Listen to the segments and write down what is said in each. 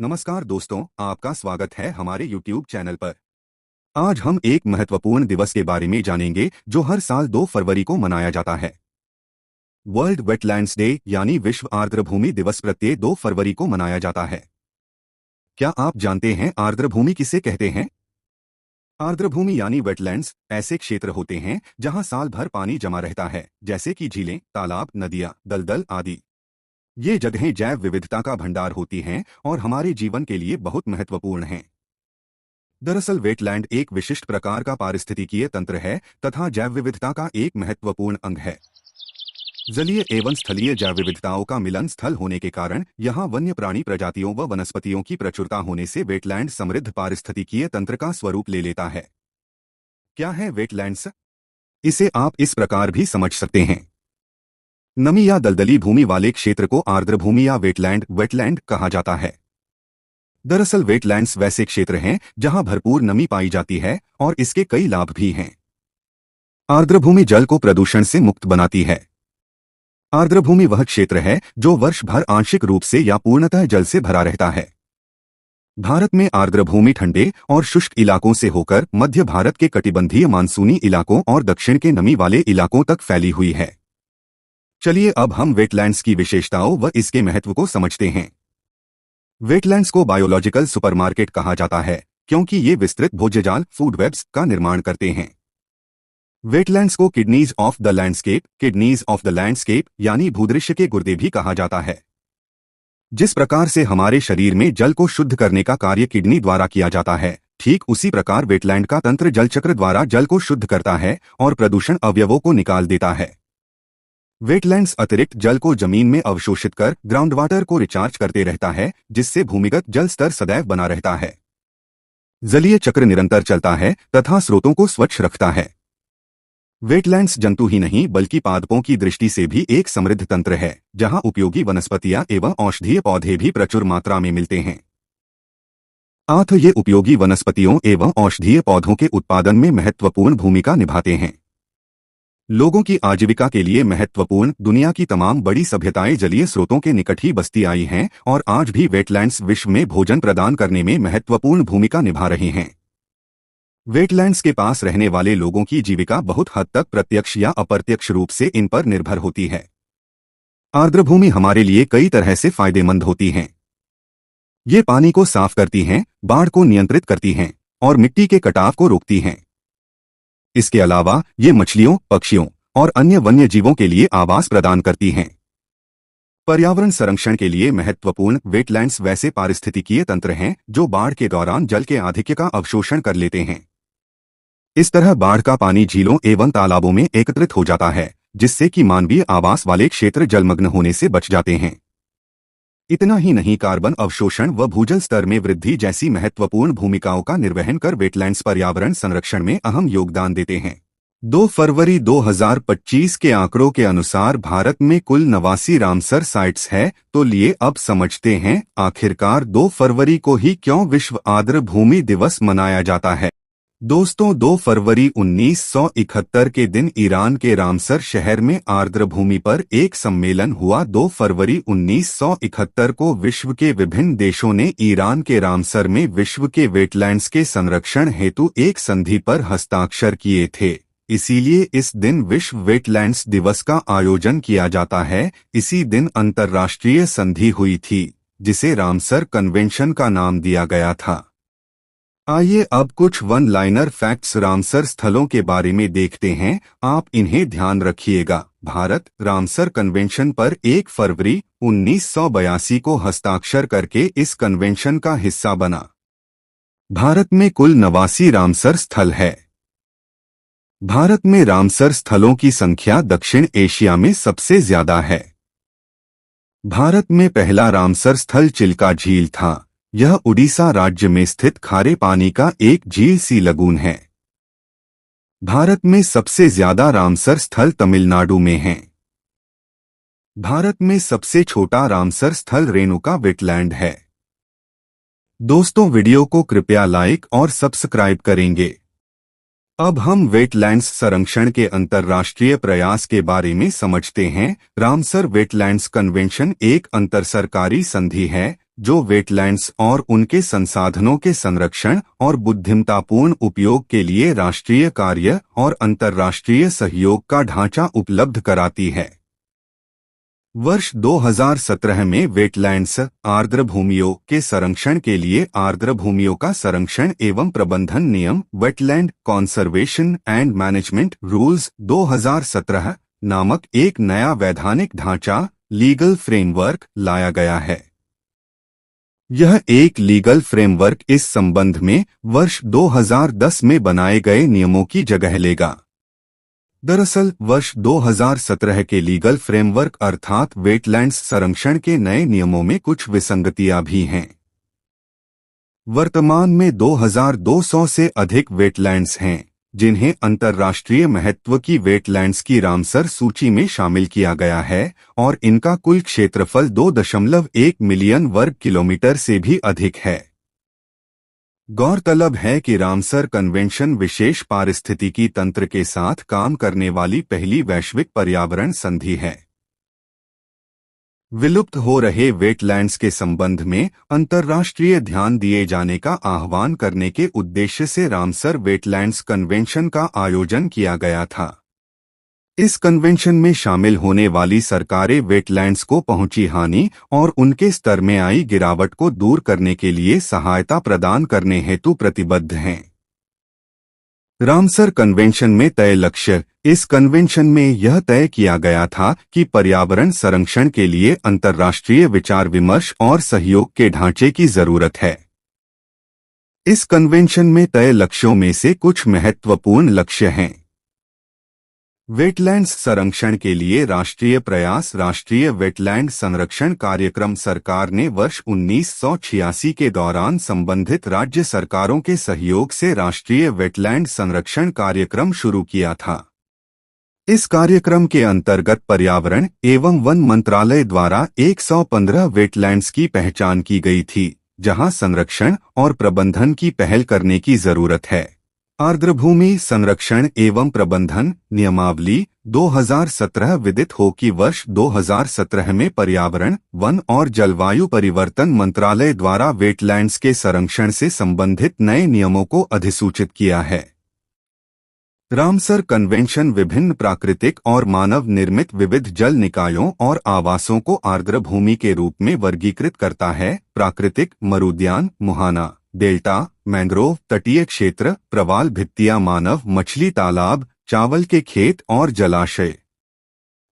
नमस्कार दोस्तों, आपका स्वागत है हमारे YouTube चैनल पर। आज हम एक महत्वपूर्ण दिवस के बारे में जानेंगे जो हर साल 2 फरवरी को मनाया जाता है। वर्ल्ड वेटलैंड्स डे यानी विश्व आर्द्रभूमि दिवस प्रत्येक 2 फरवरी को मनाया जाता है। क्या आप जानते हैं आर्द्रभूमि किसे कहते हैं? आर्द्रभूमि यानी वेटलैंड्स ऐसे क्षेत्र होते हैं जहां साल भर पानी जमा रहता है, जैसे कि झीलें, तालाब, नदियां, दलदल आदि। ये जगहें जैव विविधता का भंडार होती हैं और हमारे जीवन के लिए बहुत महत्वपूर्ण हैं। दरअसल वेटलैंड एक विशिष्ट प्रकार का पारिस्थितिकीय तंत्र है तथा जैव विविधता का एक महत्वपूर्ण अंग है। जलीय एवं स्थलीय जैव विविधताओं का मिलन स्थल होने के कारण यहाँ वन्य प्राणी प्रजातियों व वनस्पतियों की प्रचुरता होने से वेटलैंड समृद्ध पारिस्थितिकीय तंत्र का स्वरूप ले लेता है। क्या है वेटलैंड्स? इसे आप इस प्रकार भी समझ सकते हैं। नमी या दलदली भूमि वाले क्षेत्र को आर्द्रभूमि या वेटलैंड कहा जाता है। दरअसल वेटलैंड्स वैसे क्षेत्र हैं जहां भरपूर नमी पाई जाती है और इसके कई लाभ भी हैं। आर्द्रभूमि जल को प्रदूषण से मुक्त बनाती है। आर्द्रभूमि वह क्षेत्र है जो वर्ष भर आंशिक रूप से या पूर्णतः जल से भरा रहता है। भारत में आर्द्रभूमि ठंडे और शुष्क इलाकों से होकर मध्य भारत के कटिबंधीय मानसूनी इलाकों और दक्षिण के नमी वाले इलाकों तक फैली हुई है। चलिए अब हम वेटलैंड्स की विशेषताओं व इसके महत्व को समझते हैं। वेटलैंड्स को बायोलॉजिकल सुपरमार्केट कहा जाता है क्योंकि ये विस्तृत भोज्यजाल फूड वेब्स का निर्माण करते हैं। वेटलैंड्स को किडनीज ऑफ द लैंडस्केप यानी भूदृश्य के गुर्दे भी कहा जाता है। जिस प्रकार से हमारे शरीर में जल को शुद्ध करने का कार्य किडनी द्वारा किया जाता है, ठीक उसी प्रकार वेटलैंड का तंत्र जलचक्र द्वारा जल को शुद्ध करता है और प्रदूषण अवयवों को निकाल देता है। वेटलैंड्स अतिरिक्त जल को जमीन में अवशोषित कर ग्राउंड वाटर को रिचार्ज करते रहता है, जिससे भूमिगत जल स्तर सदैव बना रहता है। जलीय चक्र निरंतर चलता है तथा स्रोतों को स्वच्छ रखता है। वेटलैंड्स जंतु ही नहीं बल्कि पादपों की दृष्टि से भी एक समृद्ध तंत्र है, जहां उपयोगी वनस्पतियां एवं औषधीय पौधे भी प्रचुर मात्रा में मिलते हैं। ये उपयोगी वनस्पतियों एवं औषधीय पौधों के उत्पादन में महत्वपूर्ण भूमिका निभाते हैं। लोगों की आजीविका के लिए महत्वपूर्ण दुनिया की तमाम बड़ी सभ्यताएं जलीय स्रोतों के निकट ही बसती आई हैं और आज भी वेटलैंड्स विश्व में भोजन प्रदान करने में महत्वपूर्ण भूमिका निभा रहे हैं। वेटलैंड्स के पास रहने वाले लोगों की जीविका बहुत हद तक प्रत्यक्ष या अप्रत्यक्ष रूप से इन पर निर्भर होती है। आर्द्रभूमि हमारे लिए कई तरह से फायदेमंद होती हैं। ये पानी को साफ करती हैं, बाढ़ को नियंत्रित करती हैं और मिट्टी के कटाव को रोकती हैं। इसके अलावा ये मछलियों, पक्षियों और अन्य वन्य जीवों के लिए आवास प्रदान करती हैं। पर्यावरण संरक्षण के लिए महत्वपूर्ण वेटलैंड्स वैसे पारिस्थितिकीय तंत्र हैं जो बाढ़ के दौरान जल के आधिक्य का अवशोषण कर लेते हैं। इस तरह बाढ़ का पानी झीलों एवं तालाबों में एकत्रित हो जाता है, जिससे कि मानवीय आवास वाले क्षेत्र जलमग्न होने से बच जाते हैं। इतना ही नहीं, कार्बन अवशोषण व भूजल स्तर में वृद्धि जैसी महत्वपूर्ण भूमिकाओं का निर्वहन कर वेटलैंड्स पर्यावरण संरक्षण में अहम योगदान देते हैं। 2 फरवरी 2025 के आंकड़ों के अनुसार भारत में कुल 89 रामसर साइट्स है। तो लिए अब समझते हैं आखिरकार 2 फरवरी को ही क्यों विश्व आर्द्रभूमि दिवस मनाया जाता है। दोस्तों, 2 फरवरी 1971 के दिन ईरान के रामसर शहर में आर्द्रभूमि पर एक सम्मेलन हुआ। 2 फरवरी 1971 को विश्व के विभिन्न देशों ने ईरान के रामसर में विश्व के वेटलैंड्स के संरक्षण हेतु एक संधि पर हस्ताक्षर किए थे। इसीलिए इस दिन विश्व वेटलैंड्स दिवस का आयोजन किया जाता है। इसी दिन अंतर्राष्ट्रीय संधि हुई थी, जिसे रामसर कन्वेंशन का नाम दिया गया था। आइए अब कुछ वन लाइनर फैक्ट्स रामसर स्थलों के बारे में देखते हैं, आप इन्हें ध्यान रखिएगा। भारत रामसर कन्वेंशन पर 1 फरवरी 1982 को हस्ताक्षर करके इस कन्वेंशन का हिस्सा बना। भारत में कुल 89 रामसर स्थल है। भारत में रामसर स्थलों की संख्या दक्षिण एशिया में सबसे ज्यादा है। भारत में पहला रामसर स्थल चिल्का झील था। यह उड़ीसा राज्य में स्थित खारे पानी का एक झील सी लगून है। भारत में सबसे ज्यादा रामसर स्थल तमिलनाडु में हैं। भारत में सबसे छोटा रामसर स्थल रेणुका वेटलैंड है। दोस्तों, वीडियो को कृपया लाइक और सब्सक्राइब करेंगे। अब हम वेटलैंड्स संरक्षण के अंतर्राष्ट्रीय प्रयास के बारे में समझते हैं। रामसर वेटलैंड्स कन्वेंशन एक अंतरसरकारी संधि है जो वेटलैंड्स और उनके संसाधनों के संरक्षण और बुद्धिमत्तापूर्ण उपयोग के लिए राष्ट्रीय कार्य और अंतर्राष्ट्रीय सहयोग का ढांचा उपलब्ध कराती है। वर्ष 2017 में वेटलैंड्स आर्द्र भूमियों के संरक्षण के लिए आर्द्र भूमियों का संरक्षण एवं प्रबंधन नियम wetland conservation and management rules 2017 नामक एक नया वैधानिक ढांचा लीगल फ्रेमवर्क लाया गया है। यह एक लीगल फ्रेमवर्क इस संबंध में वर्ष 2010 में बनाए गए नियमों की जगह लेगा। दरअसल वर्ष 2017 के लीगल फ्रेमवर्क अर्थात वेटलैंड्स संरक्षण के नए नियमों में कुछ विसंगतियां भी हैं। वर्तमान में 2200 से अधिक वेटलैंड्स हैं, जिन्हें अंतर्राष्ट्रीय महत्व की वेटलैंड्स की रामसर सूची में शामिल किया गया है और इनका कुल क्षेत्रफल 2.1 मिलियन वर्ग किलोमीटर से भी अधिक है। गौरतलब है कि रामसर कन्वेंशन विशेष पारिस्थितिकी तंत्र के साथ काम करने वाली पहली वैश्विक पर्यावरण संधि है। विलुप्त हो रहे वेटलैंड्स के संबंध में अंतर्राष्ट्रीय ध्यान दिए जाने का आह्वान करने के उद्देश्य से रामसर वेटलैंड्स कन्वेंशन का आयोजन किया गया था। इस कन्वेंशन में शामिल होने वाली सरकारें वेटलैंड्स को पहुंची हानि और उनके स्तर में आई गिरावट को दूर करने के लिए सहायता प्रदान करने हेतु प्रतिबद्ध हैं। रामसर कन्वेंशन में तय लक्ष्य। इस कन्वेंशन में यह तय किया गया था कि पर्यावरण संरक्षण के लिए अंतर्राष्ट्रीय विचार विमर्श और सहयोग के ढांचे की जरूरत है। इस कन्वेंशन में तय लक्ष्यों में से कुछ महत्वपूर्ण लक्ष्य हैं। वेटलैंड्स संरक्षण के लिए राष्ट्रीय प्रयास। राष्ट्रीय वेटलैंड संरक्षण कार्यक्रम सरकार ने वर्ष 1986 के दौरान संबंधित राज्य सरकारों के सहयोग से राष्ट्रीय वेटलैंड संरक्षण कार्यक्रम शुरू किया था। इस कार्यक्रम के अंतर्गत पर्यावरण एवं वन मंत्रालय द्वारा 115 वेटलैंड्स की पहचान की गई थी, जहां संरक्षण और प्रबंधन की पहल करने की जरूरत है। आर्द्रभूमि संरक्षण एवं प्रबंधन नियमावली 2017 विदित हो कि वर्ष 2017 में पर्यावरण, वन और जलवायु परिवर्तन मंत्रालय द्वारा वेटलैंड्स के संरक्षण से संबंधित नए नियमों को अधिसूचित किया है। रामसर कन्वेंशन विभिन्न प्राकृतिक और मानव निर्मित विविध जल निकायों और आवासों को आर्द्र भूमि के रूप में वर्गीकृत करता है। प्राकृतिक मरुद्यान, मुहाना, डेल्टा, मैंग्रोव, तटीय क्षेत्र, प्रवाल भित्तियां, मानव मछली तालाब, चावल के खेत और जलाशय।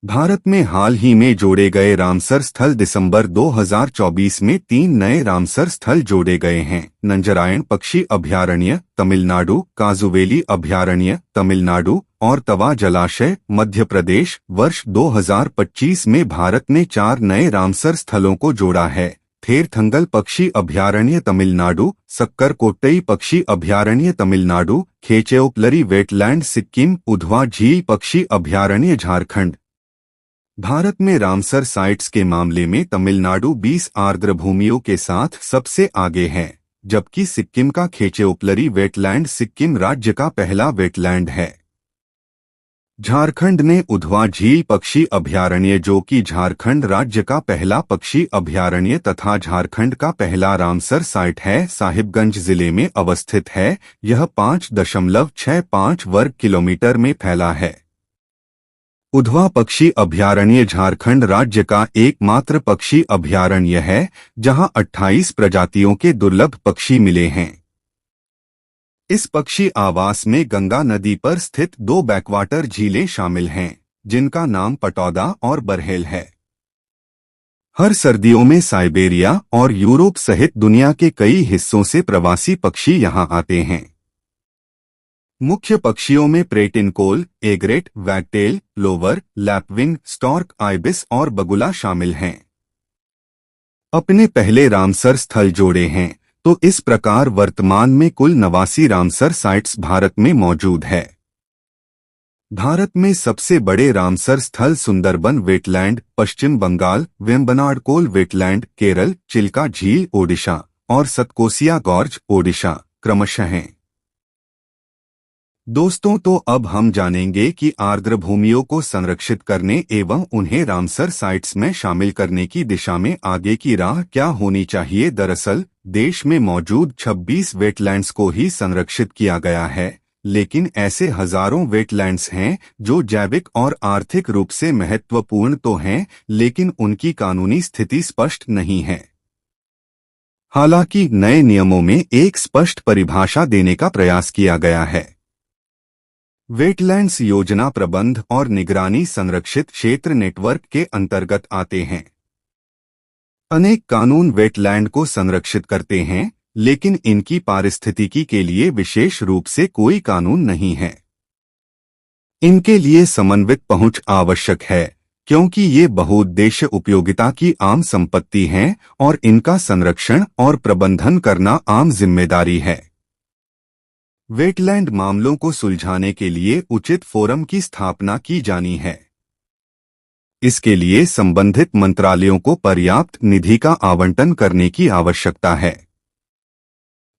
भारत में हाल ही में जोड़े गए रामसर स्थल दिसंबर 2024 में 3 नए रामसर स्थल जोड़े गए हैं। नंजरायण पक्षी अभयारण्य तमिलनाडु, काजुवेली अभयारण्य तमिलनाडु और तवा जलाशय मध्य प्रदेश। वर्ष 2025 में भारत ने 4 नए रामसर स्थलों को जोड़ा है। थेरथंगल पक्षी अभयारण्य तमिलनाडु, सक्करकोट्टई पक्षी अभयारण्य तमिलनाडु, खेचेओपलरी वेटलैंड सिक्किम, उधवा झील पक्षी अभयारण्य झारखंड। भारत में रामसर साइट्स के मामले में तमिलनाडु 20 आर्द्र भूमियों के साथ सबसे आगे है, जबकि सिक्किम का खेचेओपलरी वेटलैंड सिक्किम राज्य का पहला वेटलैंड है। झारखंड ने उधवा झील पक्षी अभयारण्य, जो कि झारखंड राज्य का पहला पक्षी अभयारण्य तथा झारखंड का पहला रामसर साइट है, साहिबगंज जिले में अवस्थित है। यह 5.65 वर्ग किलोमीटर में फैला है। उधवा पक्षी अभयारण्य झारखंड राज्य का एकमात्र पक्षी अभयारण्य है, जहां 28 प्रजातियों के दुर्लभ पक्षी मिले हैं। इस पक्षी आवास में गंगा नदी पर स्थित 2 बैकवाटर झीलें शामिल हैं, जिनका नाम पटौदा और बरहेल है। हर सर्दियों में साइबेरिया और यूरोप सहित दुनिया के कई हिस्सों से प्रवासी पक्षी यहां आते हैं। मुख्य पक्षियों में pratincole, egret, wagtail, plover, lapwing, stork, ibis और बगुला शामिल हैं। अपने पहले रामसर स्थल जोड़े हैं, तो इस प्रकार वर्तमान में कुल 89 रामसर साइट्स भारत में मौजूद है। भारत में सबसे बड़े रामसर स्थल सुंदरबन वेटलैंड पश्चिम बंगाल, वेम्बनाड वेटलैंड केरल, चिल्का झील ओडिशा और सतकोसिया गॉर्ज ओडिशा क्रमशः हैं। दोस्तों, तो अब हम जानेंगे कि आर्द्र भूमियों को संरक्षित करने एवं उन्हें रामसर साइट्स में शामिल करने की दिशा में आगे की राह क्या होनी चाहिए। दरअसल देश में मौजूद 26 वेटलैंड्स को ही संरक्षित किया गया है, लेकिन ऐसे हजारों वेटलैंड्स हैं जो जैविक और आर्थिक रूप से महत्वपूर्ण तो हैं, लेकिन उनकी कानूनी स्थिति स्पष्ट नहीं है। हालांकि नए नियमों में एक स्पष्ट परिभाषा देने का प्रयास किया गया है। वेटलैंड्स योजना प्रबंध और निगरानी संरक्षित क्षेत्र नेटवर्क के अंतर्गत आते हैं। अनेक कानून वेटलैंड को संरक्षित करते हैं, लेकिन इनकी पारिस्थितिकी के लिए विशेष रूप से कोई कानून नहीं है। इनके लिए समन्वित पहुंच आवश्यक है, क्योंकि ये बहुउद्देश्य उपयोगिता की आम संपत्ति हैं और इनका संरक्षण और प्रबंधन करना आम जिम्मेदारी है। वेटलैंड मामलों को सुलझाने के लिए उचित फोरम की स्थापना की जानी है। इसके लिए संबंधित मंत्रालयों को पर्याप्त निधि का आवंटन करने की आवश्यकता है।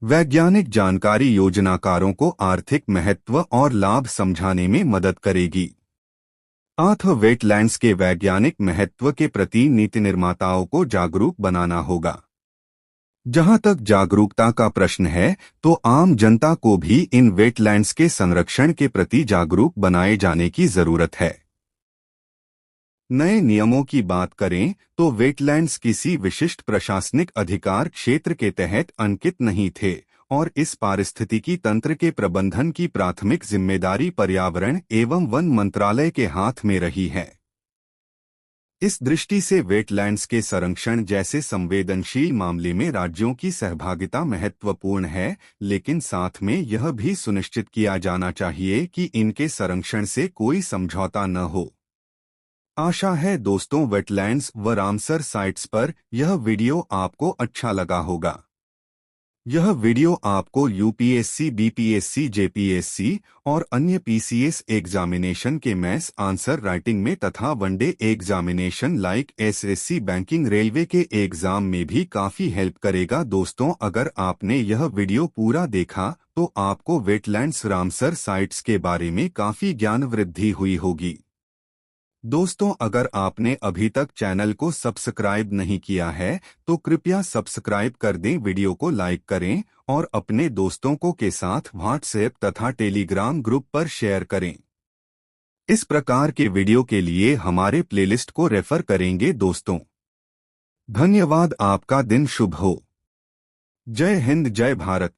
वैज्ञानिक जानकारी योजनाकारों को आर्थिक महत्व और लाभ समझाने में मदद करेगी। वेटलैंड्स के वैज्ञानिक महत्व के प्रति नीति निर्माताओं को जागरूक बनाना होगा। जहां तक जागरूकता का प्रश्न है, तो आम जनता को भी इन वेटलैंड्स के संरक्षण के प्रति जागरूक बनाए जाने की जरूरत है। नए नियमों की बात करें तो वेटलैंड्स किसी विशिष्ट प्रशासनिक अधिकार क्षेत्र के तहत अंकित नहीं थे और इस पारिस्थितिकी तंत्र के प्रबंधन की प्राथमिक जिम्मेदारी पर्यावरण एवं वन मंत्रालय के हाथ में रही है। इस दृष्टि से वेटलैंड्स के संरक्षण जैसे संवेदनशील मामले में राज्यों की सहभागिता महत्वपूर्ण है, लेकिन साथ में यह भी सुनिश्चित किया जाना चाहिए कि इनके संरक्षण से कोई समझौता न हो। आशा है दोस्तों, वेटलैंड्स व रामसर साइट्स पर यह वीडियो आपको अच्छा लगा होगा। यह वीडियो आपको यूपीएससी, बीपीएससी, जेपीएससी और अन्य पीसीएस एग्जामिनेशन के मैथ्स आंसर राइटिंग में तथा one day examination like SSC, banking, railway के एग्जाम में भी काफी हेल्प करेगा। दोस्तों, अगर आपने यह वीडियो पूरा देखा तो आपको वेटलैंड्स रामसर साइट्स के बारे में काफी ज्ञान वृद्धि हुई होगी। दोस्तों, अगर आपने अभी तक चैनल को सब्सक्राइब नहीं किया है तो कृपया सब्सक्राइब कर दें, वीडियो को लाइक करें और अपने दोस्तों को के साथ व्हाट्सएप तथा टेलीग्राम ग्रुप पर शेयर करें। इस प्रकार के वीडियो के लिए हमारे प्लेलिस्ट को रेफर करेंगे। दोस्तों, धन्यवाद। आपका दिन शुभ हो। जय हिंद, जय भारत।